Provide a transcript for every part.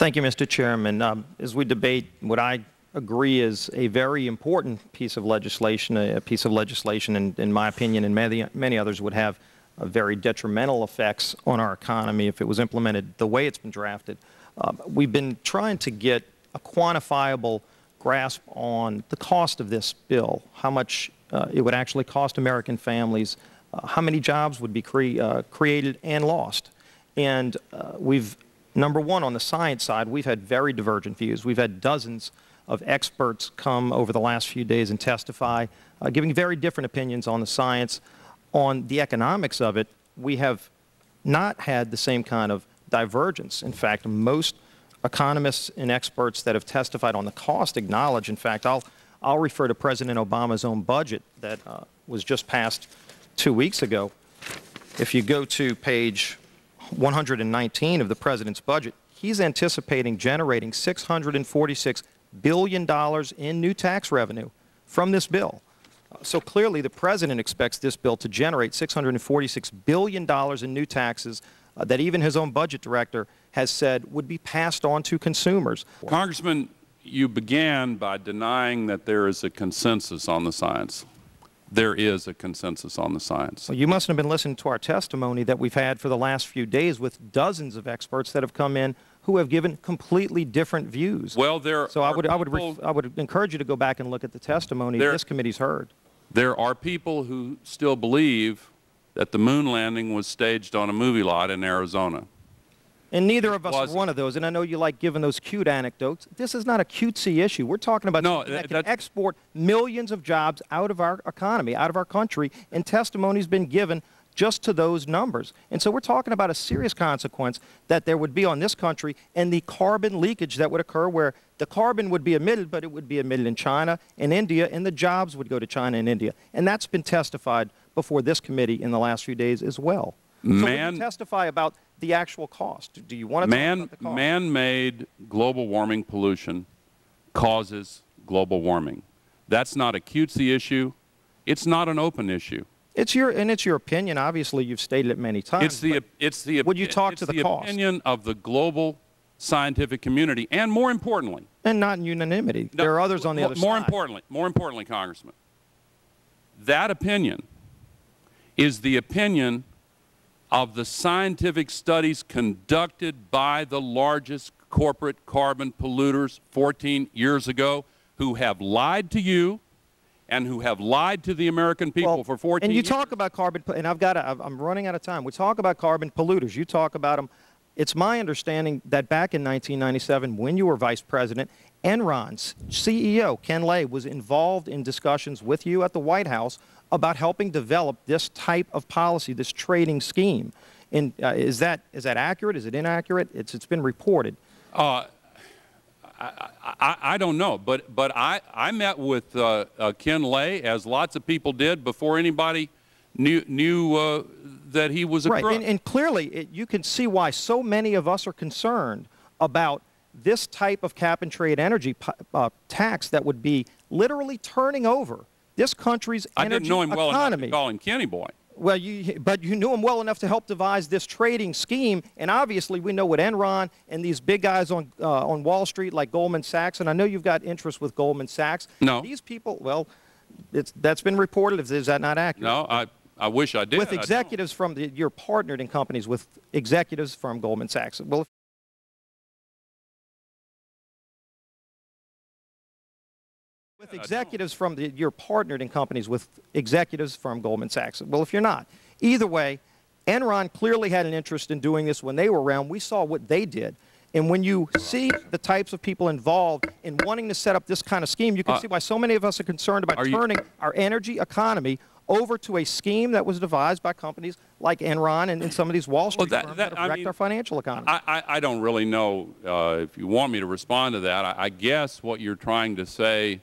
Thank you, Mr. Chairman. As we debate what I agree is a very important piece of legislation, and in my opinion and many others would have very detrimental effects on our economy if it was implemented the way it's been drafted. We've been trying to get a quantifiable grasp on the cost of this bill, how much it would actually cost American families, how many jobs would be created and lost. And number one, on the science side, we've had very divergent views. We've had dozens of experts come over the last few days and testify, giving very different opinions on the science. On the economics of it, we have not had the same kind of divergence. In fact, most economists and experts that have testified on the cost acknowledge, in fact, I'll refer to President Obama's own budget that was just passed 2 weeks ago. If you go to page 119 of the President's budget, he's anticipating generating $646 billion in new tax revenue from this bill. So clearly the President expects this bill to generate $646 billion in new taxes that even his own budget director has said would be passed on to consumers. Congressman, you began by denying that there is a consensus on the science. There is a consensus on the science. Well, you mustn't have been listening to our testimony that we've had for the last few days with dozens of experts that have come in who have given completely different views. Well, I would encourage you to go back and look at the testimony this committee's heard. There are people who still believe that the moon landing was staged on a movie lot in Arizona. And neither of us are one of those. And I know you like giving those cute anecdotes. This is not a cutesy issue. We're talking about something that can export millions of jobs out of our economy, out of our country, and testimony's been given just to those numbers. And so we're talking about a serious consequence that there would be on this country and the carbon leakage that would occur where the carbon would be emitted, but it would be emitted in China and India, and the jobs would go to China and India. And that's been testified before this committee in the last few days as well. So we can testify about the actual cost. Do you want to talk about the cost? Man-made global warming pollution causes global warming. That's not a cutesy issue. It's not an open issue. It's your opinion. Obviously, you've stated it many times. Would you talk to the cost? It's the opinion of the global scientific community, and more importantly, and not in unanimity. No, there are others on the other side. More importantly, Congressman, that opinion is the opinion of the scientific studies conducted by the largest corporate carbon polluters 14 years ago, who have lied to you and who have lied to the American people for 14 years. And you talk about carbon, and I'm running out of time. We talk about carbon polluters. You talk about them. It's my understanding that back in 1997, when you were Vice President, Enron's CEO, Ken Lay, was involved in discussions with you at the White House about helping develop this type of policy, this trading scheme. And is that accurate? Is it inaccurate? It's been reported. I don't know, but I met with Ken Lay, as lots of people did, before anybody knew that he was a crook. Right, and clearly you can see why so many of us are concerned about this type of cap-and-trade energy tax that would be literally turning over this country's energy economy. I didn't know him well enough to call him Kenny Boy. Well, but you knew him well enough to help devise this trading scheme, and obviously we know what Enron and these big guys on Wall Street like Goldman Sachs, and I know you've got interest with Goldman Sachs. No. These people, well, that's been reported. Is that not accurate? No, I wish I did. With executives from you're partnered in companies with executives from Goldman Sachs. Well, with executives from you're partnered in companies with executives from Goldman Sachs. Well, if you're not, either way, Enron clearly had an interest in doing this when they were around. We saw what they did. And when you see the types of people involved in wanting to set up this kind of scheme, you can see why so many of us are concerned about turning our energy economy over to a scheme that was devised by companies like Enron and some of these Wall Street firms that have wrecked our financial economy. I don't really know if you want me to respond to that. I guess what you're trying to say,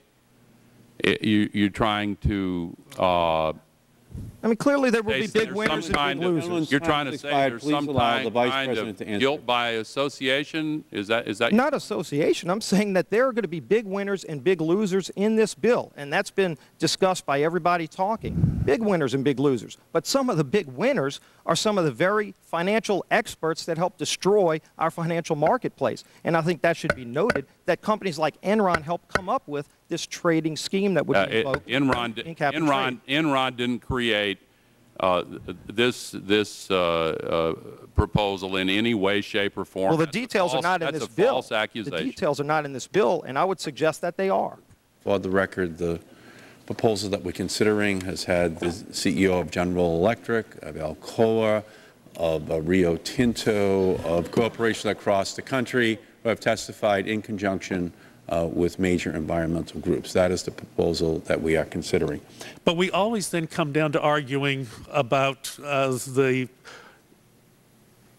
you're trying to I mean, clearly there will be big There's winners some and big kind of- losers. You're trying to say there's Please some allow the Vice kind President to of answer. guilt by association? Is that Not association. I'm saying that there are going to be big winners and big losers in this bill, and that's been discussed by everybody talking. Big winners and big losers. But some of the big winners are some of the very financial experts that help destroy our financial marketplace. And I think that should be noted, that companies like Enron helped come up with this trading scheme that would be invoked in Cap-and-Trade. Enron didn't create this proposal in any way, shape, or form. Well, the details are not in this bill. That's a false accusation. The details are not in this bill, and I would suggest that they are. For the record, the proposal that we're considering has had the CEO of General Electric, of Alcoa, of Rio Tinto, of corporations across the country who have testified in conjunction with major environmental groups. That is the proposal that we are considering. But we always then come down to arguing about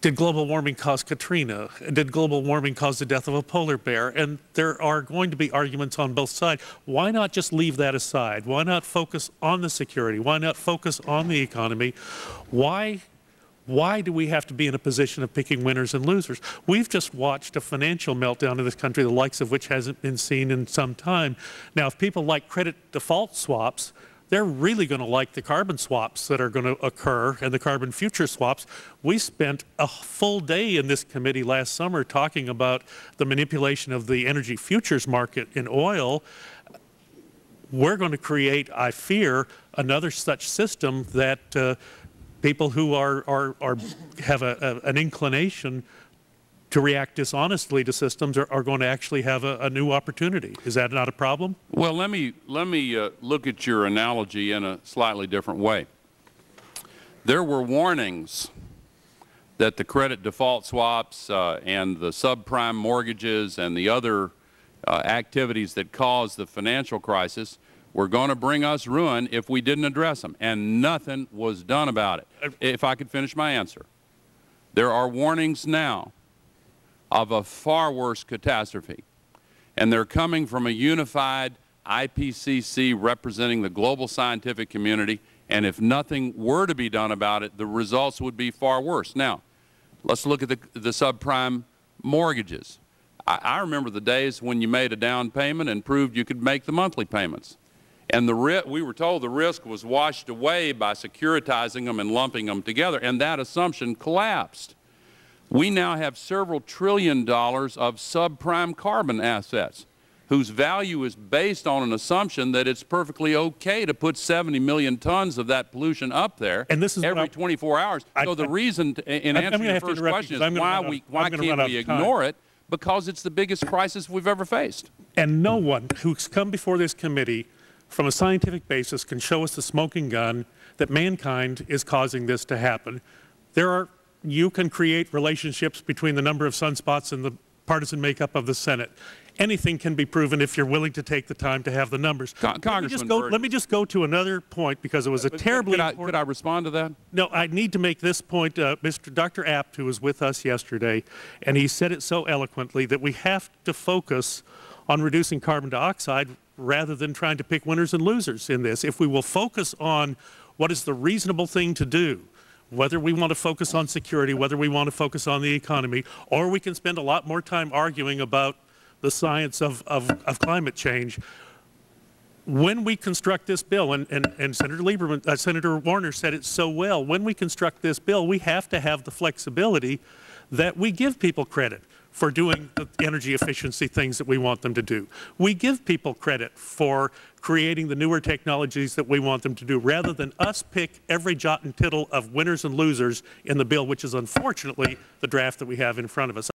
did global warming cause Katrina? Did global warming cause the death of a polar bear? And there are going to be arguments on both sides. Why not just leave that aside? Why not focus on the security? Why not focus on the economy? Why do we have to be in a position of picking winners and losers? We've just watched a financial meltdown in this country, the likes of which hasn't been seen in some time. Now, if people like credit default swaps, they're really going to like the carbon swaps that are going to occur and the carbon future swaps. We spent a full day in this committee last summer talking about the manipulation of the energy futures market in oil. We're going to create, I fear, another such system that people who have an inclination to react dishonestly to systems are going to actually have a new opportunity. Is that not a problem? Well, let me look at your analogy in a slightly different way. There were warnings that the credit default swaps and the subprime mortgages and the other activities that caused the financial crisis were going to bring us ruin if we didn't address them, and nothing was done about it. If I could finish my answer. There are warnings now of a far worse catastrophe, and they're coming from a unified IPCC representing the global scientific community, and if nothing were to be done about it, the results would be far worse. Now, let's look at the subprime mortgages. I remember the days when you made a down payment and proved you could make the monthly payments. And we were told the risk was washed away by securitizing them and lumping them together, and that assumption collapsed. We now have several $1 trillion of subprime carbon assets whose value is based on an assumption that it's perfectly okay to put 70 million tons of that pollution up there every 24 hours. So the reason, in answering your first question, is why can't we ignore it? Because it's the biggest crisis we've ever faced. And no one who's come before this committee from a scientific basis can show us the smoking gun that mankind is causing this to happen. You can create relationships between the number of sunspots and the partisan makeup of the Senate. Anything can be proven if you're willing to take the time to have the numbers. Let me just go to another point, because it was a terribly important... Could I respond to that? No, I need to make this point. Dr. Apt, who was with us yesterday, and he said it so eloquently, that we have to focus on reducing carbon dioxide rather than trying to pick winners and losers in this. If we will focus on what is the reasonable thing to do, whether we want to focus on security, whether we want to focus on the economy, or we can spend a lot more time arguing about the science of climate change. When we construct this bill, and Senator Warner said it so well, when we construct this bill, we have to have the flexibility that we give people credit for doing the energy efficiency things that we want them to do. We give people credit for creating the newer technologies that we want them to do, rather than us pick every jot and tittle of winners and losers in the bill, which is unfortunately the draft that we have in front of us.